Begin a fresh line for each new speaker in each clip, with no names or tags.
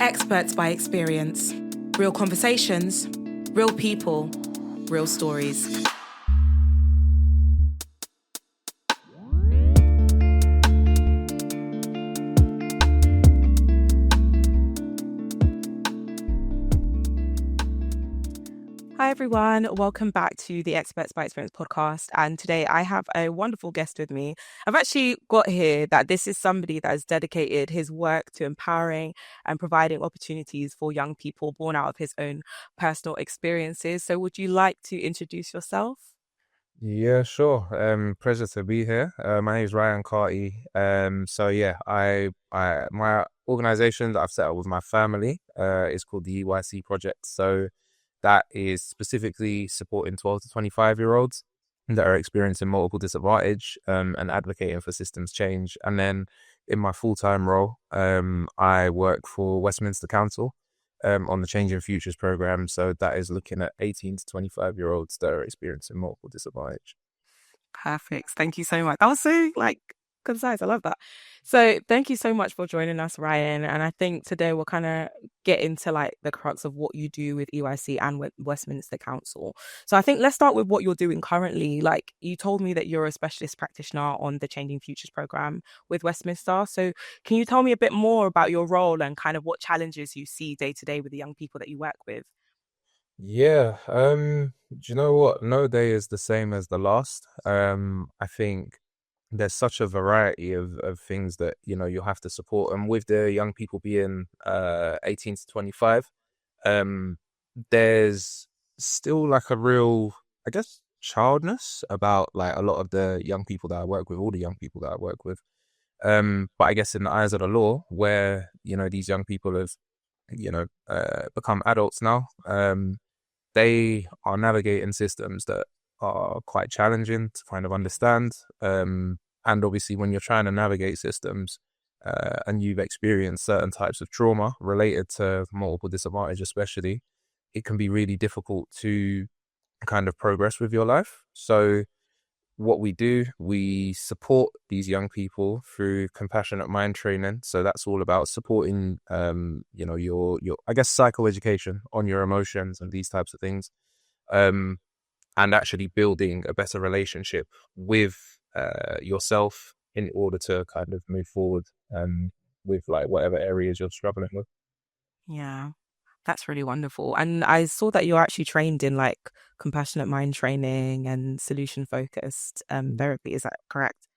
Experts by experience. Real conversations, real people, real stories. Hi everyone, welcome back to the Experts by Experience podcast. And today I have a wonderful guest with me. I've actually got here that this is somebody that has dedicated his work to empowering and providing opportunities for young people born out of his own personal experiences. So would you like to introduce yourself?
Yeah, sure. Pleasure to be here. My name is Ryan Carty. My organization that I've set up with my family, is called the EYC Project. So that is specifically supporting 12 to 25-year-olds that are experiencing multiple disadvantage, and advocating for systems change. And then in my full-time role, I work for Westminster Council, on the Changing Futures program. So that is looking at 18 to 25-year-olds that are experiencing multiple disadvantage.
Perfect. Thank you so much. That was so concise. I love that. So thank you so much for joining us, Ryan. And I think today we'll kind of get into the crux of what you do with EYC and with Westminster Council. So I think let's start with what you're doing currently. Like you told me that you're a specialist practitioner on the Changing Futures program with Westminster. So can you tell me a bit more about your role and kind of what challenges you see day to day with the young people that you work with?
Yeah, do you know what? No day is the same as the last. I think there's such a variety of things that, you'll have to support. And with the young people being 18 to 25, um, there's still like a real, I guess, childness about like a lot of the young people that I work with, all the young people that I work with. But I guess in the eyes of the law, where, these young people have, become adults now, they are navigating systems that are quite challenging to kind of understand. And obviously, when you're trying to navigate systems, and you've experienced certain types of trauma related to multiple disadvantage, especially, it can be really difficult to kind of progress with your life. So what we do, we support these young people through compassionate mind training. So that's all about supporting, your I guess psychoeducation on your emotions and these types of things, um, and actually building a better relationship with yourself in order to kind of move forward, with like whatever areas you're struggling with.
Yeah. That's really wonderful. And I saw that you're actually trained in compassionate mind training and solution focused therapy. Is that correct?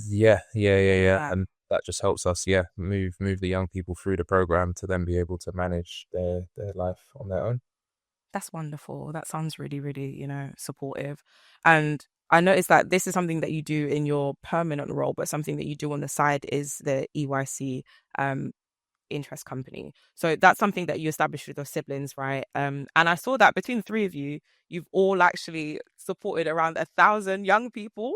Yeah.
Yeah,
And that just helps us, move the young people through the program to then be able to manage their life on their own.
that's wonderful. That sounds really, really, supportive. And I noticed that this is something that you do in your permanent role, but something that you do on the side is the EYC um, interest company. So that's something that you established with your siblings, right? And I saw that between the three of you, you've all actually supported around 1,000 young people.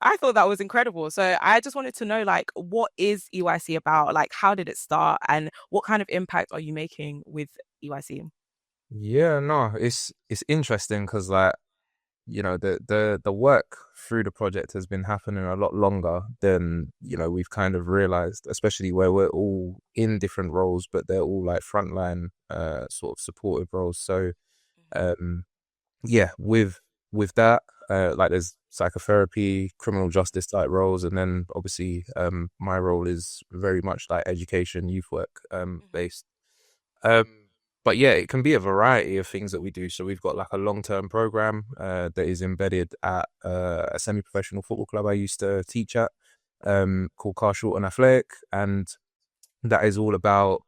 I thought that was incredible. So I just wanted to know, what is EYC about? Like, how did it start, and what kind of impact are you making with EYC?
Yeah, no, it's interesting because like, the work through the project has been happening a lot longer than, we've kind of realized, especially where we're all in different roles, but they're all like frontline sort of supportive roles. So um yeah, with that, like there's psychotherapy, criminal justice type roles, and then obviously my role is very much like education, youth work based. Um, but yeah, it can be a variety of things that we do. So we've got like a long-term program that is embedded at a semi-professional football club I used to teach at, called Car Short and Athletic, and that is all about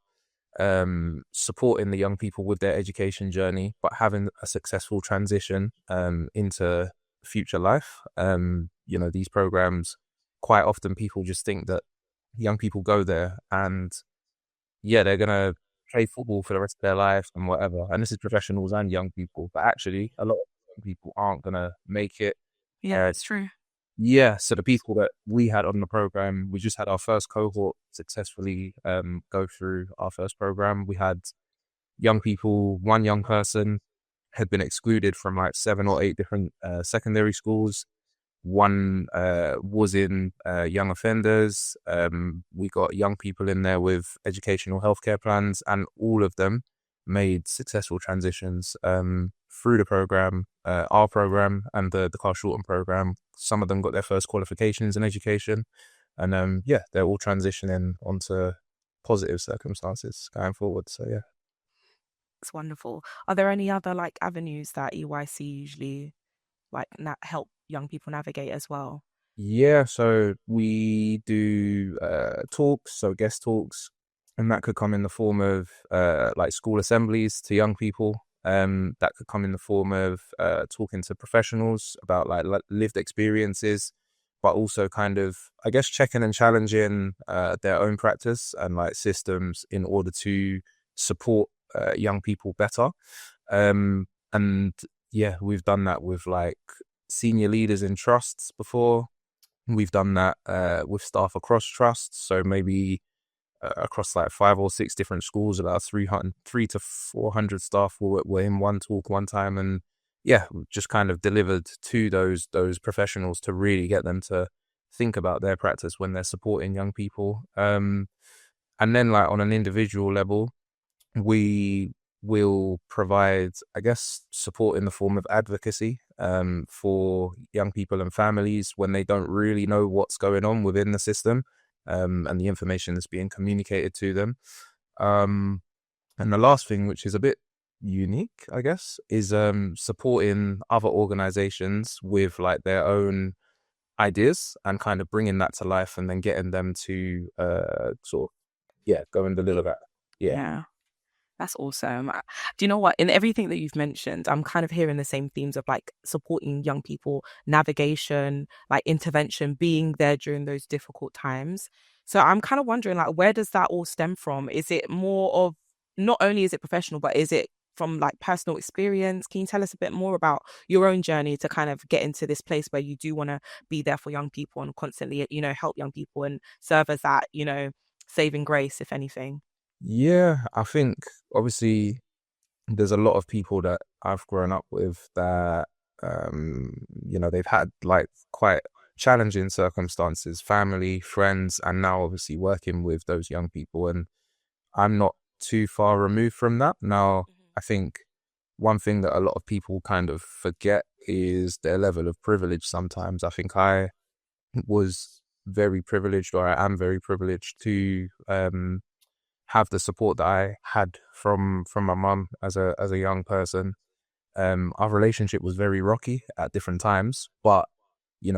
supporting the young people with their education journey, but having a successful transition into future life. These programs, quite often people just think that young people go there and yeah, they're gonna play football for the rest of their life and whatever. And this is professionals and young people, but actually, a lot of young people aren't gonna make it.
Yeah,
Uh,
it's true.
yeah, so the people that we had on the program, we just had our first cohort successfully go through our first program. We had young people. One young person had been excluded from like 7 or 8 different secondary schools. One was in young offenders. We got young people in there with educational healthcare plans, and all of them made successful transitions through the program, our program, and the Carl Shorten program. Some of them got their first qualifications in education, and yeah, they're all transitioning onto positive circumstances going forward. So yeah.
It's wonderful. Are there any other like avenues that EYC usually like help young people navigate as well?
Yeah, so we do talks, so guest talks, and that could come in the form of like school assemblies to young people. That could come in the form of talking to professionals about like lived experiences, but also kind of, I guess, checking and challenging their own practice and like systems in order to support young people better. And yeah, we've done that with like senior leaders in trusts before. We've done that with staff across trusts, so maybe across like 5 or 6 different schools, about 300 to 400 staff were in one talk one time, and yeah, just kind of delivered to those professionals to really get them to think about their practice when they're supporting young people. And then like on an individual level, we will provide, I guess, support in the form of advocacy for young people and families when they don't really know what's going on within the system and the information that's being communicated to them. Um, and the last thing, which is a bit unique, I guess, is supporting other organizations with like their own ideas and kind of bringing that to life and then getting them to sort of, yeah, go and deliver that. Yeah.
Yeah. That's awesome. Do you know what? In everything that you've mentioned, I'm kind of hearing the same themes of like supporting young people, navigation, like intervention, being there during those difficult times. So I'm kind of wondering, like, where does that all stem from? Is it more of, not only is it professional, but is it from like personal experience? Can you tell us a bit more about your own journey to kind of get into this place where you do want to be there for young people and constantly, help young people and serve as that, saving grace, if anything?
Yeah, I think obviously there's a lot of people that I've grown up with that they've had like quite challenging circumstances, family, friends, and now obviously working with those young people, and I'm not too far removed from that. Now, I think one thing that a lot of people kind of forget is their level of privilege sometimes. I think I was very privileged, or I am very privileged to have the support that I had from my mum as a young person. Our relationship was very rocky at different times, but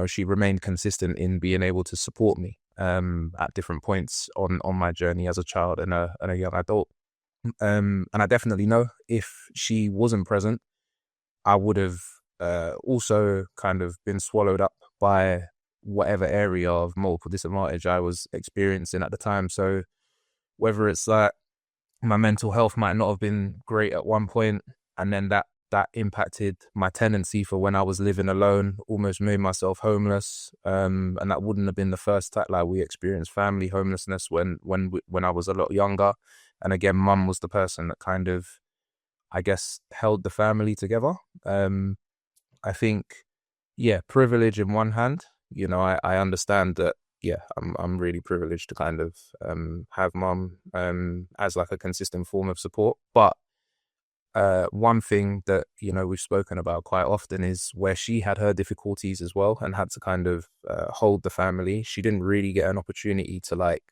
she remained consistent in being able to support me at different points on my journey as a child and a young adult. And I definitely know if she wasn't present, I would have also kind of been swallowed up by whatever area of multiple disadvantage I was experiencing at the time. So whether it's like my mental health might not have been great at one point, and then that impacted my tenancy for when I was living alone, almost made myself homeless. And that wouldn't have been the first time. Like, we experienced family homelessness when I was a lot younger, and again, mum was the person that kind of, I guess, held the family together. I think, yeah, privilege in one hand. I understand that. Yeah, I'm really privileged to kind of have mum as like a consistent form of support. But one thing that we've spoken about quite often is where she had her difficulties as well and had to kind of hold the family. She didn't really get an opportunity to like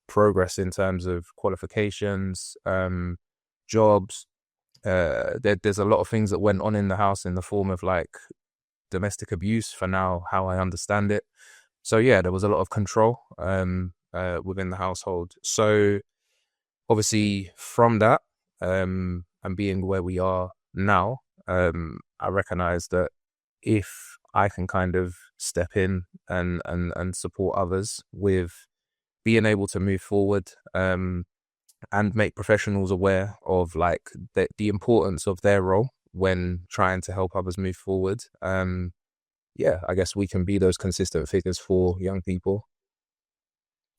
progress in terms of qualifications, jobs. There's a lot of things that went on in the house in the form of like domestic abuse, for now, how I understand it. So yeah, there was a lot of control within the household. So obviously from that and being where we are now, I recognize that if I can kind of step in and support others with being able to move forward and make professionals aware of like the importance of their role when trying to help others move forward. Yeah, I guess we can be those consistent figures for young people.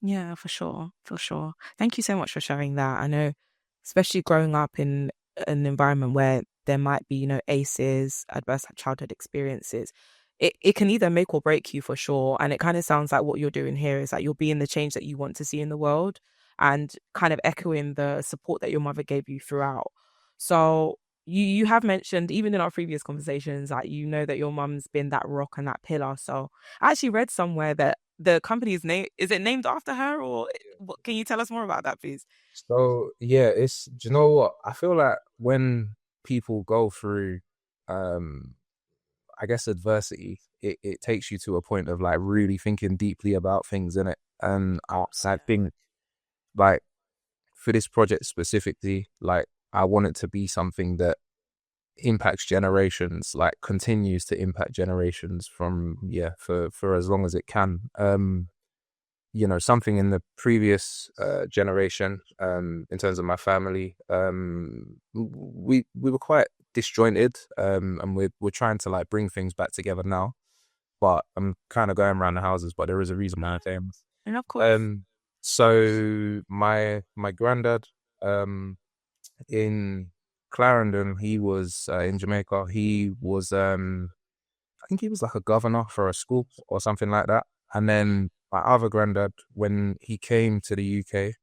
Yeah, for sure. For sure. Thank you so much for sharing that. I know, especially growing up in an environment where there might be, ACEs, adverse childhood experiences, it can either make or break you for sure. And it kind of sounds like what you're doing here is that you're being the change that you want to see in the world and kind of echoing the support that your mother gave you throughout. So you have mentioned even in our previous conversations that you know that your mum's been that rock and that pillar. So I actually read somewhere that the company's name is it named after her or what, can you tell us more about that, please?
So yeah, it's do you know what? I feel like when people go through um I guess adversity, it takes you to a point of like really thinking deeply about things in it. And I
Yeah.
think like for this project specifically, like I want it to be something that impacts generations, like continues to impact generations from for as long as it can. Something in the previous generation, in terms of my family, we were quite disjointed, and we're trying to like bring things back together now. But I'm kind of going around the houses, but there is a reason why I'm saying this.
And of course.
Um, so my granddad, in Clarendon, he was in Jamaica. He was I think he was like a governor for a school or something like that. And then my other granddad, when he came to the UK,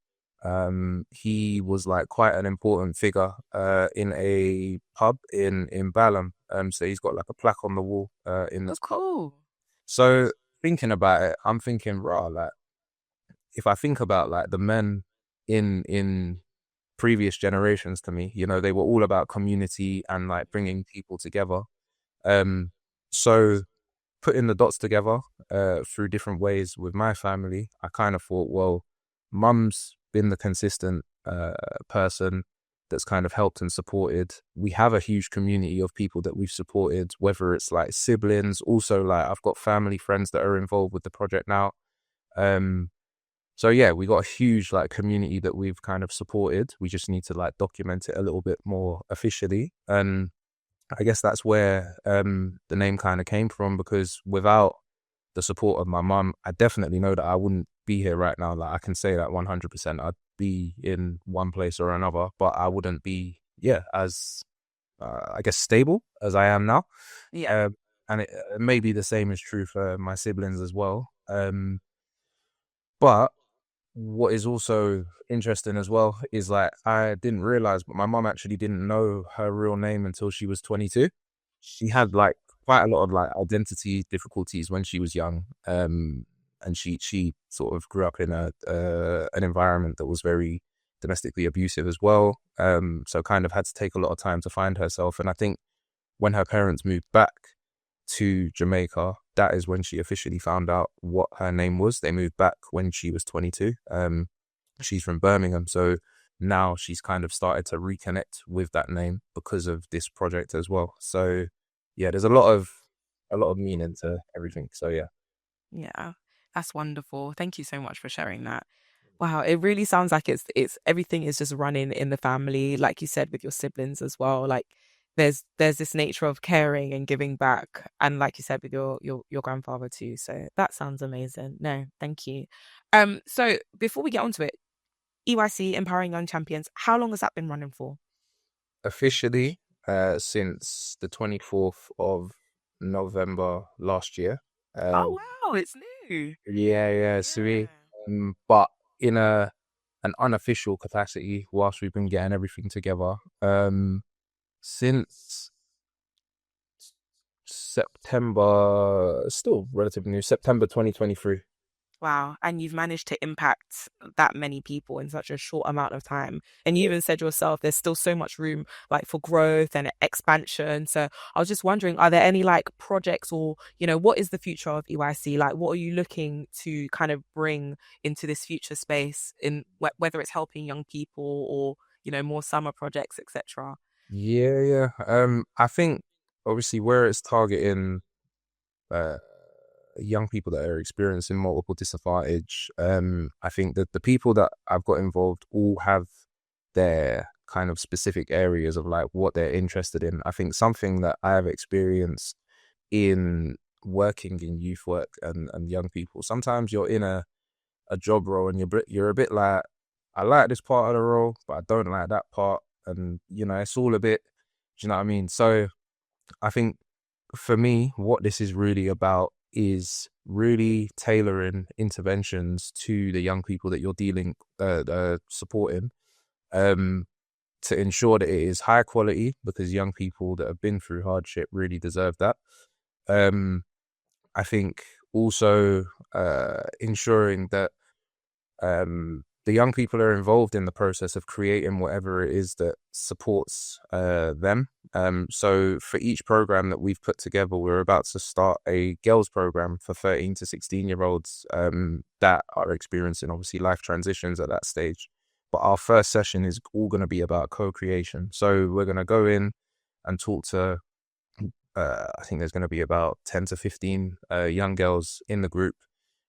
he was like quite an important figure in a pub in Balham. So he's got like a plaque on the wall in
Oh,
this pub.
cool.
So thinking about it, I'm thinking, rah, like if I think about like the men in previous generations to me, they were all about community and like bringing people together. So putting the dots together through different ways with my family, I kind of thought, well, mum's been the consistent person that's kind of helped and supported. We have a huge community of people that we've supported, whether it's like siblings, also like I've got family friends that are involved with the project now. Um, so yeah, we got a huge like community that we've kind of supported. We just need to like document it a little bit more officially. And I guess that's where the name kind of came from, because without the support of my mum, I definitely know that I wouldn't be here right now. Like I can say that 100%. I'd be in one place or another, but I wouldn't be, as I guess stable as I am now.
Yeah.
Um, and maybe the same is true for my siblings as well. But what is also interesting as well is like I didn't realize, but my mum actually didn't know her real name until she was 22. She had like quite a lot of like identity difficulties when she was young, and she sort of grew up in a an environment that was very domestically abusive as well. So kind of had to take a lot of time to find herself. And I think when her parents moved back to Jamaica, that is when she officially found out what her name was. They moved back when she was 22. She's from Birmingham, so now she's kind of started to reconnect with that name because of this project as well. So yeah, there's a lot of meaning to everything. So yeah.
Yeah. That's wonderful. Thank you so much for sharing that. Wow, it really sounds like it's everything is just running in the family, like you said, with your siblings as well. Like there's this nature of caring and giving back, and like you said, with your grandfather too. So that sounds amazing. No, thank you. So before we get onto it, EYC Empowering Young Champions, how long has that been running for?
Officially, since the 24th of November last year.
Oh
Um,
wow, it's new.
yeah, sweet.
Yeah.
But in an unofficial capacity, whilst we've been getting everything together, since September, still relatively new, September 2023.
Wow. And you've managed to impact that many people in such a short amount of time. And you even said yourself, there's still so much room like for growth and expansion. So I was just wondering, are there any like projects or, what is the future of EYC? Like, what are you looking to kind of bring into this future space in whether it's helping young people or, more summer projects, etc.?
Yeah. I think obviously where it's targeting uh young people that are experiencing multiple disadvantage, I think that the people that I've got involved all have their kind of specific areas of like what they're interested in. I think something that I have experienced in working in youth work and young people, sometimes you're in a job role and you're a bit like, I like this part of the role, but I don't like that part. And, it's all a bit, do you know what I mean? So I think for me, what this is really about is really tailoring interventions to the young people that you're supporting, um, to ensure that it is high quality, because young people that have been through hardship really deserve that. Um, I think also ensuring that the young people are involved in the process of creating whatever it is that supports them. So for each program that we've put together, we're about to start a girls program for 13 to 16-year-olds that are experiencing obviously life transitions at that stage. But our first session is all going to be about co-creation. So we're going to go in and talk to, I think there's going to be about 10 to 15 young girls in the group.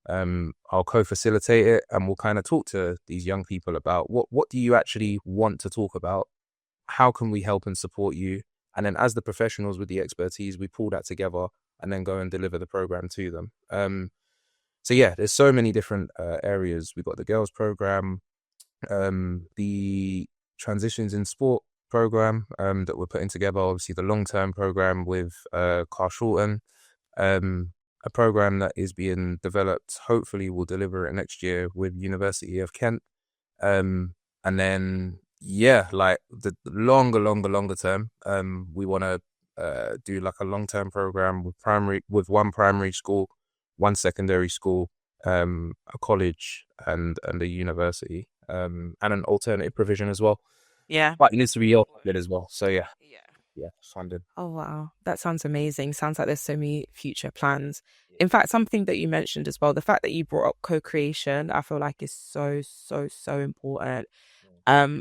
I'll co-facilitate it, and we'll kind of talk to these young people about what do you actually want to talk about? How can we help and support you? And then as the professionals with the expertise, we pull that together and then go and deliver the program to them. So yeah, there's so many different areas. We've got the girls program, the transitions in sport program that we're putting together, obviously the long-term program with Carl Shorten, a program that is being developed, hopefully we'll deliver it next year with University of Kent. And then, yeah, like the longer term, we want to do like a long-term program with one primary school, one secondary school, a college and a university, and an alternative provision as well.
Yeah.
But it needs to be all good as well. So yeah,
Yeah.
yeah, funded.
Oh, wow. That sounds amazing. Sounds like there's so many future plans. In fact, something that you mentioned as well, the fact that you brought up co-creation, I feel like is so, so, so important.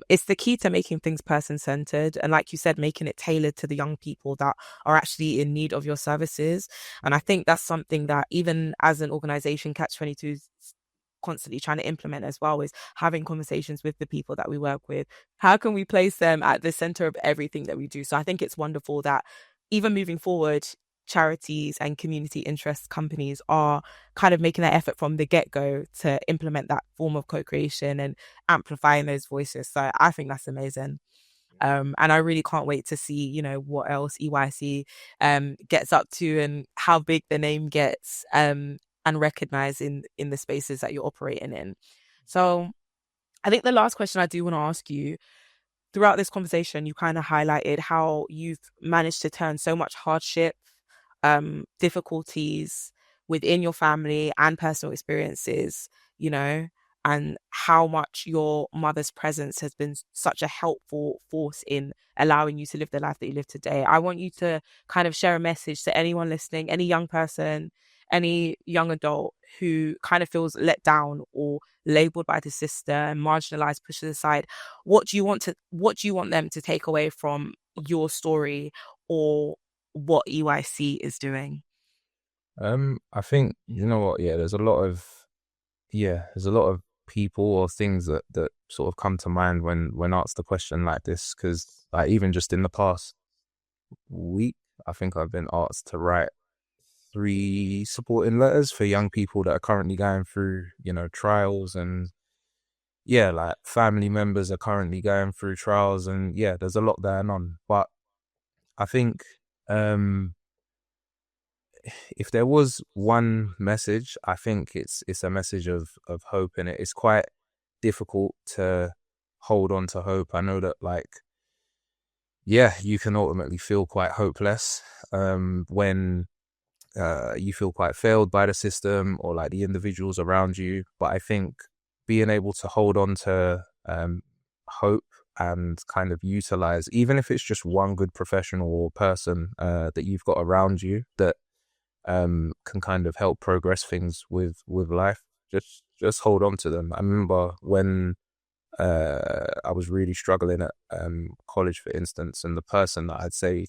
It's the key to making things person-centered. And like you said, making it tailored to the young people that are actually in need of your services. And I think that's something that even as an organization, Catch 22 is constantly trying to implement as well, is having conversations with the people that we work with. How can we place them at the center of everything that we do? So I think it's wonderful that even moving forward, charities and community interest companies are kind of making that effort from the get-go to implement that form of co-creation and amplifying those voices. So I think that's amazing. And I really can't wait to see, what else EYC gets up to and how big the name gets and recognized in the spaces that you're operating in. So I think the last question I do want to ask you, throughout this conversation, you kind of highlighted how you've managed to turn so much hardship, difficulties within your family and personal experiences, you know, and how much your mother's presence has been such a helpful force in allowing you to live the life that you live today. I want you to kind of share a message to anyone listening, any young person, any young adult who kind of feels let down or labeled by the system, marginalized, pushed aside. What do you want them to take away from your story or what EYC is doing?
I think you know what, yeah, there's a lot of people or things that sort of come to mind when asked a question like this, because like even just in the past week, I think I've been asked to write 3 supporting letters for young people that are currently going through, trials, and yeah, like family members are currently going through trials, and yeah, there's a lot going on. But I think um if there was one message, I think it's a message of hope, and it's quite difficult to hold on to hope. I know that, like, yeah, you can ultimately feel quite hopeless when you feel quite failed by the system or like the individuals around you. But I think being able to hold on to hope and kind of utilize, even if it's just one good professional or person that you've got around you that can kind of help progress things with life. Just hold on to them. I remember when I was really struggling at college, for instance, and the person that I'd say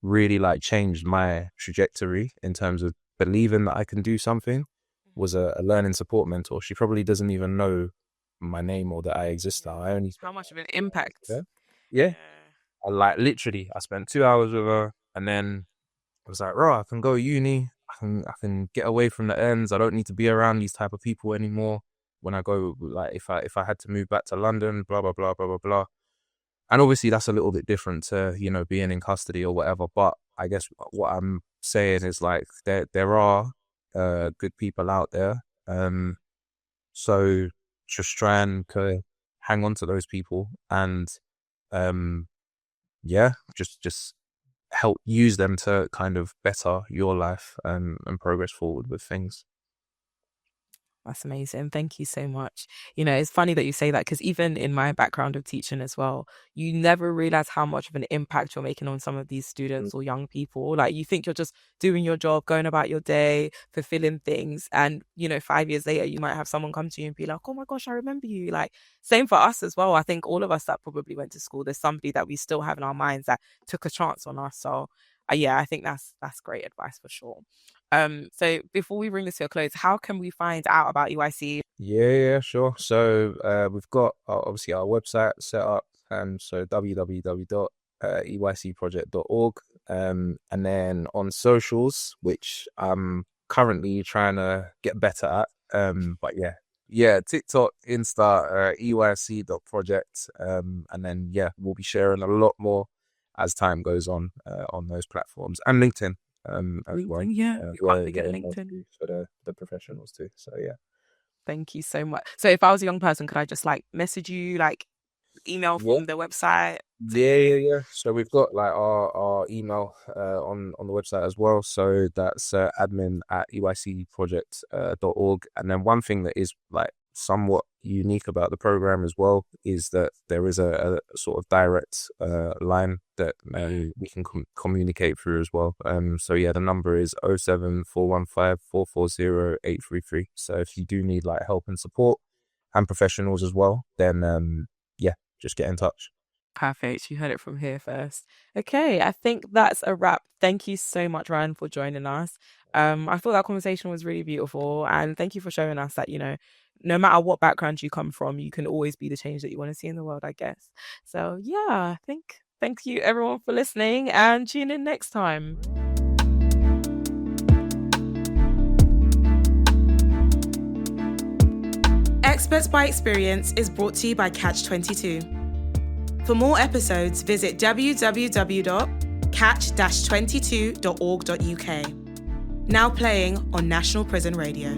really like changed my trajectory in terms of believing that I can do something was a learning support mentor. She probably doesn't even know my name or that I exist now. I only
How
spent
much of an
2 hours
impact?
with her. Yeah,
Yeah.
I like literally I spent 2 hours with her, and then I was like, "Right, I can go uni. I can get away from the ends. I don't need to be around these type of people anymore. When I go, like, if I had to move back to London, blah blah blah blah blah blah." And obviously, that's a little bit different to being in custody or whatever. But I guess what I'm saying is like there are good people out there. So just try and hang on to those people, and yeah, just help use them to kind of better your life and progress forward with things.
That's amazing. Thank you so much. You know, it's funny that you say that because even in my background of teaching as well, you never realize how much of an impact you're making on some of these
Mm.
students or young people. Like you think you're just doing your job, going about your day, fulfilling things. And, you know, 5 years later, you might have someone come to you and be like, oh my gosh, I remember you. Like, same for us as well. I think all of us that probably went to school, there's somebody that we still have in our minds that took a chance on us. So, yeah, I think that's great advice for sure. So before we bring this to a close, how can we find out about EYC?
Yeah, sure. So we've got obviously our website set up, so www.eycproject.org, and then on socials, which I'm currently trying to get better at. But yeah, TikTok, Insta, EYC.project, and then yeah, we'll be sharing a lot more as time goes on those platforms, and LinkedIn as well.
LinkedIn, yeah, you can't
We're
forget
getting more
LinkedIn.
for the professionals too. So yeah.
Thank you so much. So if I was a young person, could I just like message you, like email
Yeah.
from the website?
Yeah. So we've got like our email on the website as well. So that's admin at eycproject.org. And then one thing that is like somewhat unique about the program as well is that there is a sort of direct line that we can communicate through as well. So yeah, the number is 07415440833. So if you do need like help and support and professionals as well, then yeah, just get in touch.
Perfect. You heard it from here first. Okay, I think that's a wrap. Thank you so much, Ryan, for joining us. I thought that conversation was really beautiful, and thank you for showing us that, you know, no matter what background you come from, you can always be the change that you want to see in the world, I guess. So yeah, I think thank you everyone for listening and tune in next time. Experts by Experience is brought to you by Catch 22. For more episodes, visit www.catch-22.org.uk. Now playing on National Prison Radio.